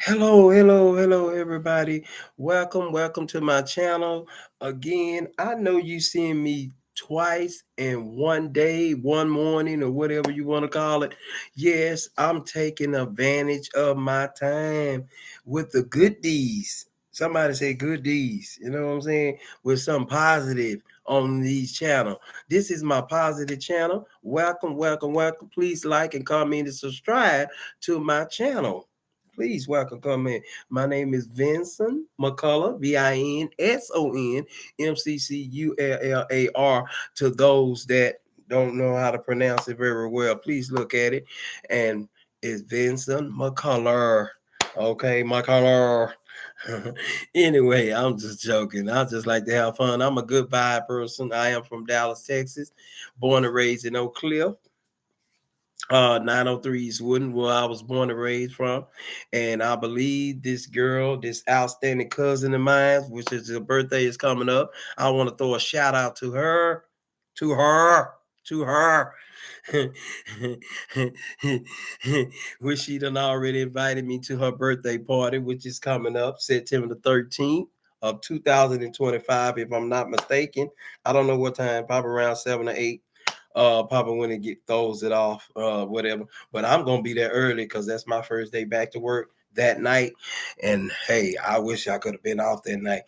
Hello, everybody. Welcome to my channel. Again, I know you seen me twice in one day, one morning, or whatever you want to call it. Yes, I'm taking advantage of my time with the good deeds. Somebody say good deeds, you know what I'm saying? With some positive on these channel. This is my positive channel. Welcome. Please like and comment and subscribe to my channel. Please welcome, come in. My name is Vincent McCullough, VINSON MCCULLAR. To those that don't know how to pronounce it very well, please look at it. And it's Vincent McCullough. Okay, McCullough. Anyway, I'm just joking. I just like to have fun. I'm a good vibe person. I am from Dallas, Texas, born and raised in Oak Cliff. 903 East Wooden, where I was born and raised from. And I believe this girl, this outstanding cousin of mine, which is her birthday is coming up. I want to throw a shout out to her, to her, to her. Which she done already invited me to her birthday party, which is coming up September the 13th of 2025, if I'm not mistaken. I don't know what time, probably around 7 or 8. Papa when it get throws it off, whatever. But I'm gonna be there early because that's my first day back to work that night. And hey, I wish I could have been off that night.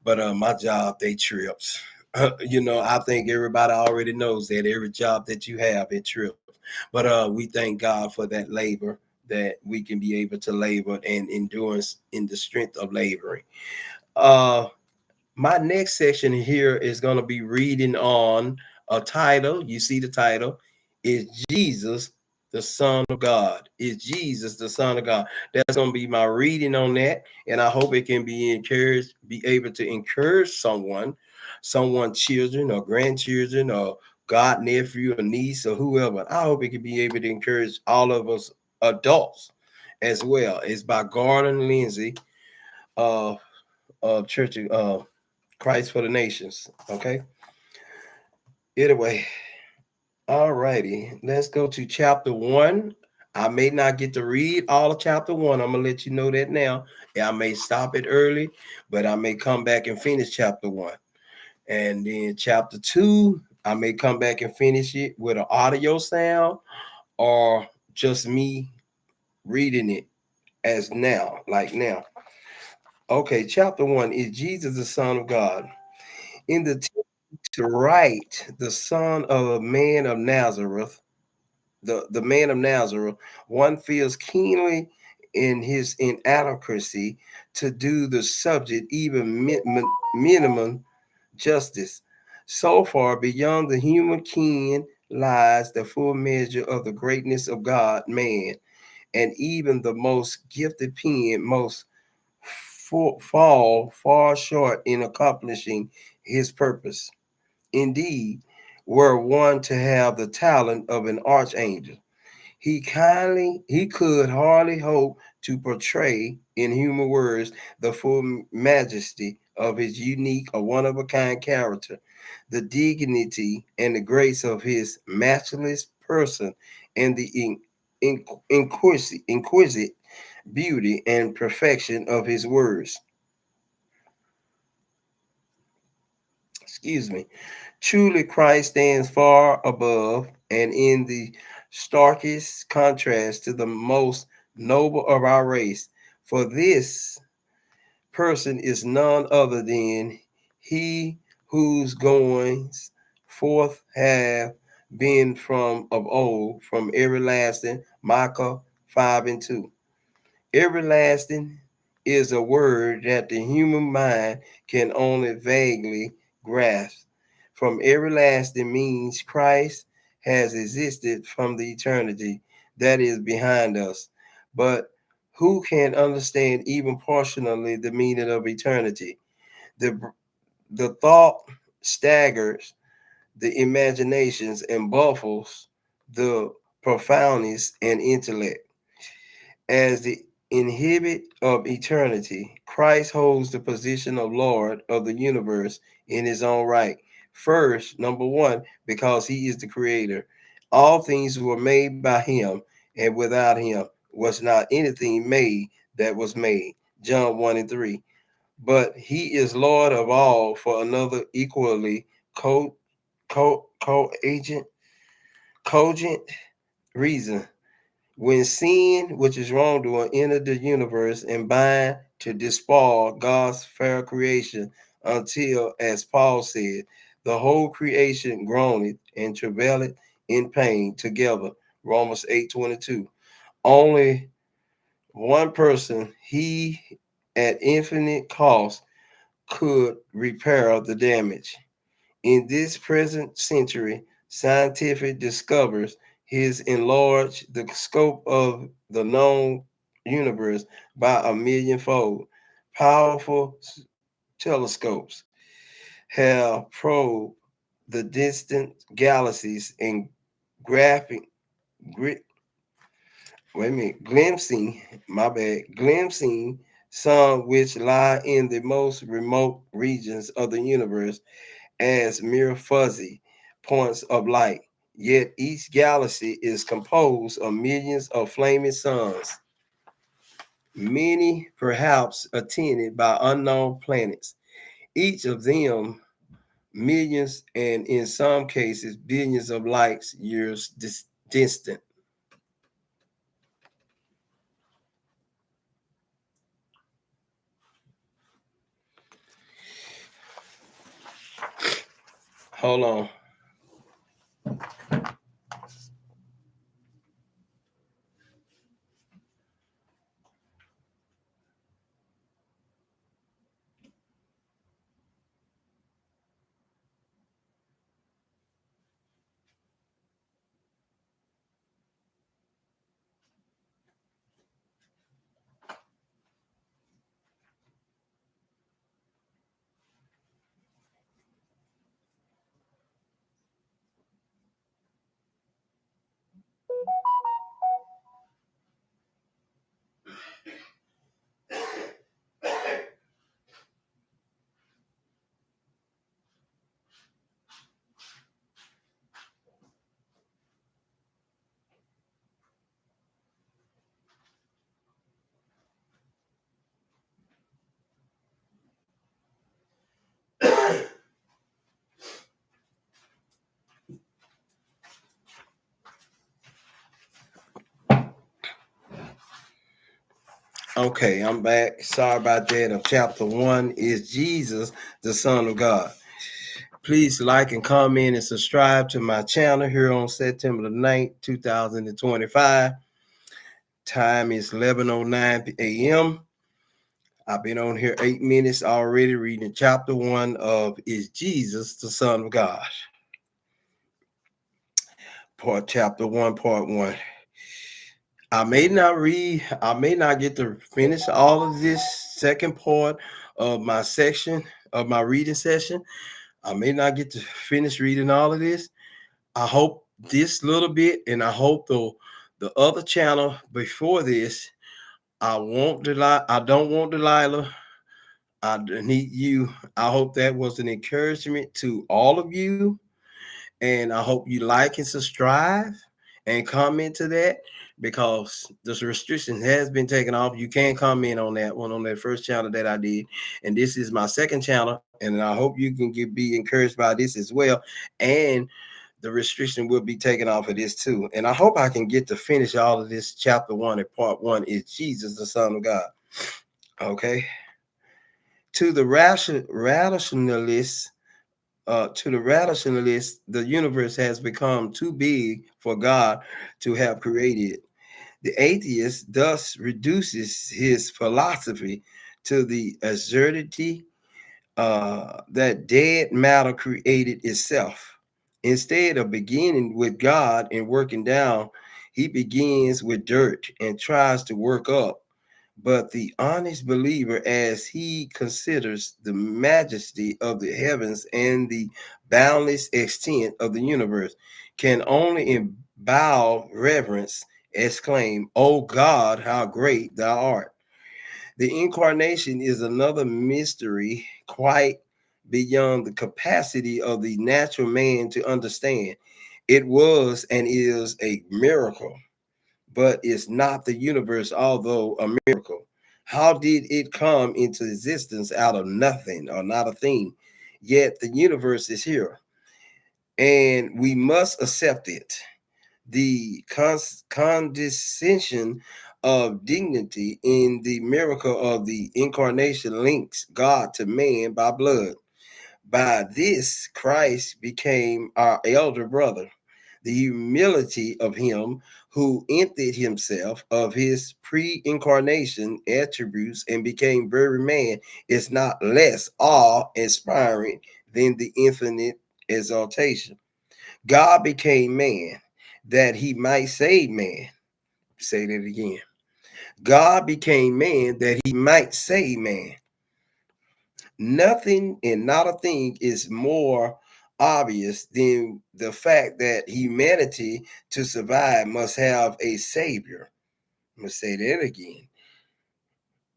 But my job, they trips. I think everybody already knows that every job that you have, it trips. But we thank God for that labor that we can be able to labor and endurance in the strength of laboring. Uh, my next section here is going to be reading on a title. You see the title is Jesus, the Son of God. Is Jesus the Son of God? That's going to be my reading on that. And I hope it can be encouraged, be able to encourage someone, children or grandchildren or God, nephew or niece or whoever. I hope it can be able to encourage all of us adults as well. It's by Gordon Lindsay of Church of Christ for the Nations. Okay. Anyway, all righty. Let's go to chapter one. I may not get to read all of chapter one. I'm gonna let you know that now. I may stop it early, but I may come back and finish chapter one. And then chapter two, I may come back and finish it with an audio sound or just me reading it as now, like now. Okay, chapter one is Jesus the Son of God. In the to write the son of a man of Nazareth, the man of Nazareth, one feels keenly in his inadequacy to do the subject even minimum justice. So far beyond the human ken lies the full measure of the greatness of God, man, and even the most gifted pen most fall far short in accomplishing his purpose. Indeed, were one to have the talent of an archangel, he could hardly hope to portray in human words the full majesty of his unique or one of a kind character, the dignity and the grace of his matchless person, and the inquisite beauty and perfection of his words. Excuse me. Truly, Christ stands far above and in the starkest contrast to the most noble of our race. For this person is none other than he whose goings forth have been from of old, from everlasting. Micah 5 and 2. Everlasting is a word that the human mind can only vaguely grasp. From everlasting means Christ has existed from the eternity that is behind us. But who can understand even partially the meaning of eternity? The, the thought staggers the imaginations and baffles the profoundness and intellect. As the inhibit of eternity, Christ holds the position of Lord of the universe in his own right. First, number one, because he is the creator. All things were made by him, and without him was not anything made that was made. John 1 and 3. But he is Lord of all for another equally co-agent, cogent reason. When sin, which is wrongdoing, entered the universe and bind to despoil God's fair creation until, as Paul said, the whole creation groaneth and travaileth in pain together. Romans 8:22. Only one person, he at infinite cost, could repair the damage. In this present century, scientific discovers his enlarged the scope of the known universe by a millionfold. Powerful telescopes have probed the distant galaxies and graphing, gri- glimpsing some which lie in the most remote regions of the universe as mere fuzzy points of light. Yet each galaxy is composed of millions of flaming suns, many perhaps attended by unknown planets, each of them millions and in some cases billions of light years distant. Hold on. Okay, I'm back. Sorry about that. Of chapter 1 is Jesus, the Son of God. Please like and comment and subscribe to my channel here on September the 9th, 2025. Time is 11:09 a.m. I've been on here 8 minutes already reading chapter 1 of Is Jesus the Son of God? Chapter 1, part 1. I may not get to finish all of this second part of my section of my reading session. I may not get to finish reading all of this. I hope this little bit, and I hope the other channel before this. I don't want Delilah. I need you. I hope that was an encouragement to all of you. And I hope you like and subscribe and comment to that, because this restriction has been taken off. You can comment on that one, on that first channel that I did. And this is my second channel. And I hope you can be encouraged by this as well. And the restriction will be taken off of this too. And I hope I can get to finish all of this. Chapter 1 and part 1 is Jesus, the Son of God. Okay. To the rationalists, the universe has become too big for God to have created. The atheist thus reduces his philosophy to the absurdity that dead matter created itself. Instead of beginning with God and working down, he begins with dirt and tries to work up. But the honest believer, as he considers the majesty of the heavens and the boundless extent of the universe, can only in bow reverence exclaim, "O God, how great thou art!" The incarnation is another mystery quite beyond the capacity of the natural man to understand. It was and is a miracle, but it's not the universe, although a miracle. How did it come into existence out of nothing or not a thing? Yet the universe is here, and we must accept it. The condescension of dignity in the miracle of the incarnation links God to man by blood. By this, Christ became our elder brother. The humility of him who emptied himself of his pre incarnation attributes and became very man is not less awe inspiring than the infinite exaltation. God became man that he might save man. Say that again. God became man that he might save man. Nothing and not a thing is more obvious than the fact that humanity to survive must have a savior. I'm going to say that again.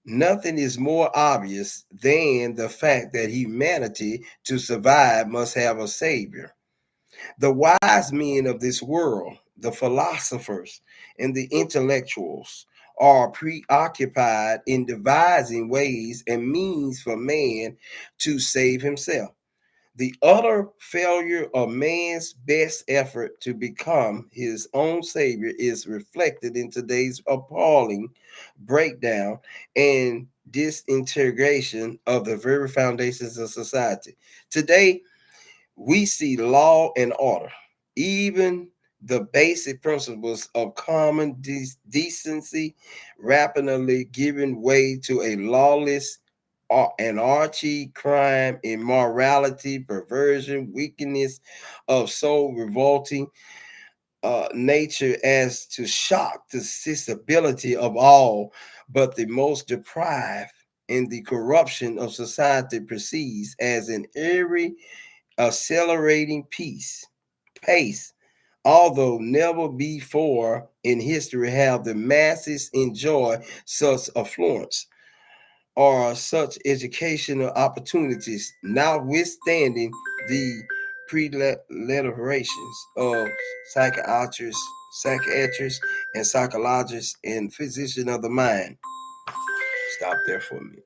Nothing is more obvious than the fact that humanity to survive must have a savior. The wise men of this world, the philosophers and the intellectuals, are preoccupied in devising ways and means for man to save himself. The utter failure of man's best effort to become his own savior is reflected in today's appalling breakdown and disintegration of the very foundations of society. Today, we see law and order, even the basic principles of common decency, rapidly giving way to a lawless anarchy, crime, immorality, perversion, wickedness of so revolting nature as to shock the sensibility of all but the most deprived. And the corruption of society proceeds as an every accelerating pace, although never before in history have the masses enjoyed such affluence or such educational opportunities, notwithstanding the proliferations of psychiatrists, and psychologists and physicians of the mind. Stop there for me.